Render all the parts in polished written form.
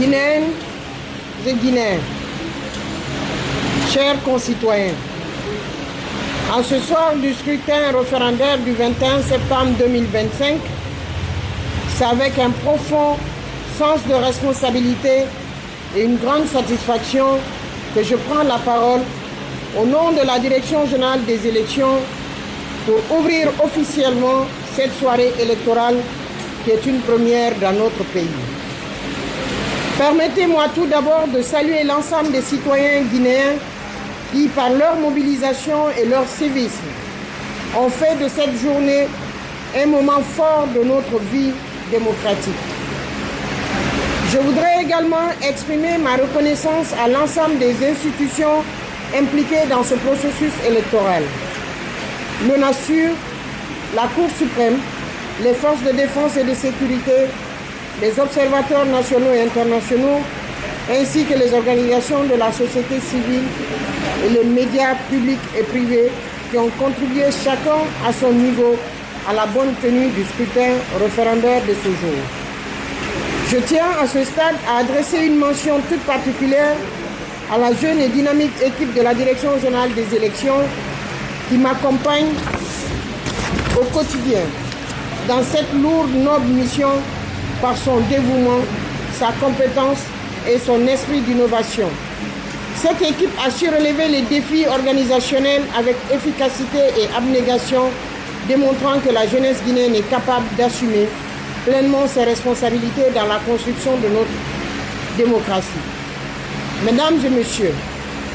Guinéennes et Guinéens, chers concitoyens, en ce soir du scrutin référendaire du 21 septembre 2025, c'est avec un profond sens de responsabilité et une grande satisfaction que je prends la parole au nom de la Direction générale des élections pour ouvrir officiellement cette soirée électorale qui est une première dans notre pays. Permettez-moi tout d'abord de saluer l'ensemble des citoyens guinéens qui, par leur mobilisation et leur civisme, ont fait de cette journée un moment fort de notre vie démocratique. Je voudrais également exprimer ma reconnaissance à l'ensemble des institutions impliquées dans ce processus électoral. L'ONASUR, la Cour suprême, les forces de défense et de sécurité, les observateurs nationaux et internationaux, ainsi que les organisations de la société civile et les médias publics et privés qui ont contribué chacun à son niveau à la bonne tenue du scrutin référendaire de ce jour. Je tiens à ce stade à adresser une mention toute particulière à la jeune et dynamique équipe de la Direction générale des élections qui m'accompagne au quotidien dans cette lourde, noble mission par son dévouement, sa compétence et son esprit d'innovation. Cette équipe a su relever les défis organisationnels avec efficacité et abnégation, démontrant que la jeunesse guinéenne est capable d'assumer pleinement ses responsabilités dans la construction de notre démocratie. Mesdames et messieurs,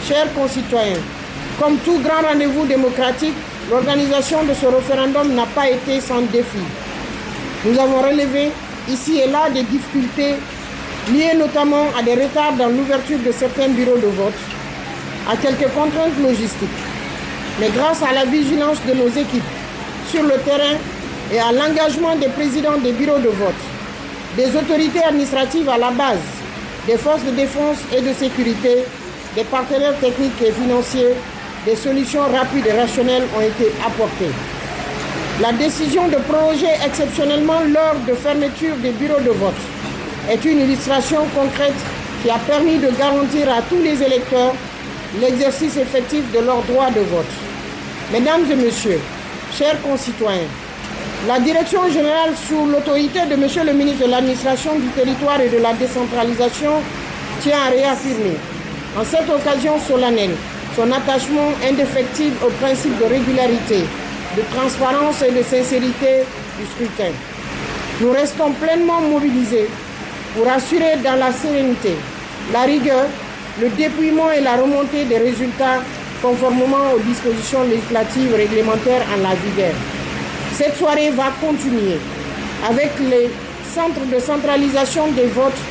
chers concitoyens, comme tout grand rendez-vous démocratique, l'organisation de ce référendum n'a pas été sans défi. Nous avons relevé ici et là des difficultés liées notamment à des retards dans l'ouverture de certains bureaux de vote, à quelques contraintes logistiques. Mais grâce à la vigilance de nos équipes sur le terrain et à l'engagement des présidents des bureaux de vote, des autorités administratives à la base, des forces de défense et de sécurité, des partenaires techniques et financiers, des solutions rapides et rationnelles ont été apportées. La décision de proroger exceptionnellement l'heure de fermeture des bureaux de vote est une illustration concrète qui a permis de garantir à tous les électeurs l'exercice effectif de leur droit de vote. Mesdames et messieurs, chers concitoyens, la Direction générale, sous l'autorité de M. le ministre de l'Administration du territoire et de la décentralisation, tient à réaffirmer, en cette occasion solennelle, son attachement indéfectible au principe de régularité, de transparence et de sincérité du scrutin. Nous restons pleinement mobilisés pour assurer dans la sérénité, la rigueur, le dépouillement et la remontée des résultats conformément aux dispositions législatives réglementaires en la vigueur. Cette soirée va continuer avec les centres de centralisation des votes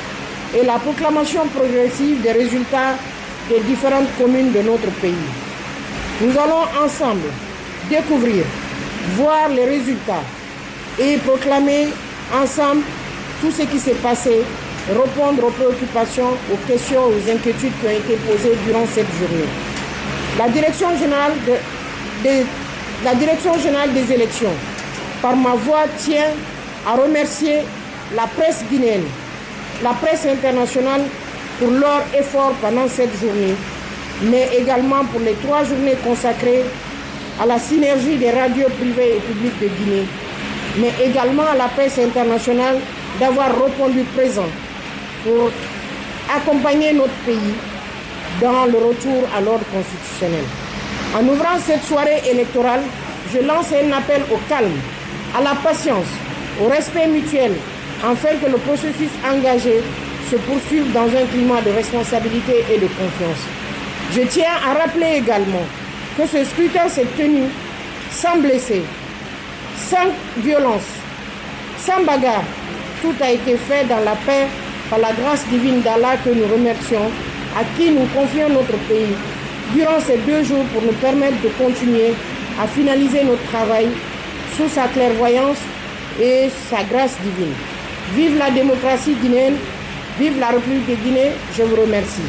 et la proclamation progressive des résultats des différentes communes de notre pays. Nous allons ensemble découvrir, voir les résultats et proclamer ensemble tout ce qui s'est passé, répondre aux préoccupations, aux questions, aux inquiétudes qui ont été posées durant cette journée. La Direction générale des élections, par ma voix, tient à remercier la presse guinéenne, la presse internationale pour leur effort pendant cette journée, mais également pour les 3 journées consacrées à la synergie des radios privées et publiques de Guinée, mais également à la presse internationale d'avoir répondu présent pour accompagner notre pays dans le retour à l'ordre constitutionnel. En ouvrant cette soirée électorale, je lance un appel au calme, à la patience, au respect mutuel, afin que le processus engagé se poursuive dans un climat de responsabilité et de confiance. Je tiens à rappeler également que ce scrutin s'est tenu sans blessés, sans violence, sans bagarre. Tout a été fait dans la paix par la grâce divine d'Allah que nous remercions, à qui nous confions notre pays durant ces 2 jours pour nous permettre de continuer à finaliser notre travail sous sa clairvoyance et sa grâce divine. Vive la démocratie guinéenne, vive la République de Guinée, je vous remercie.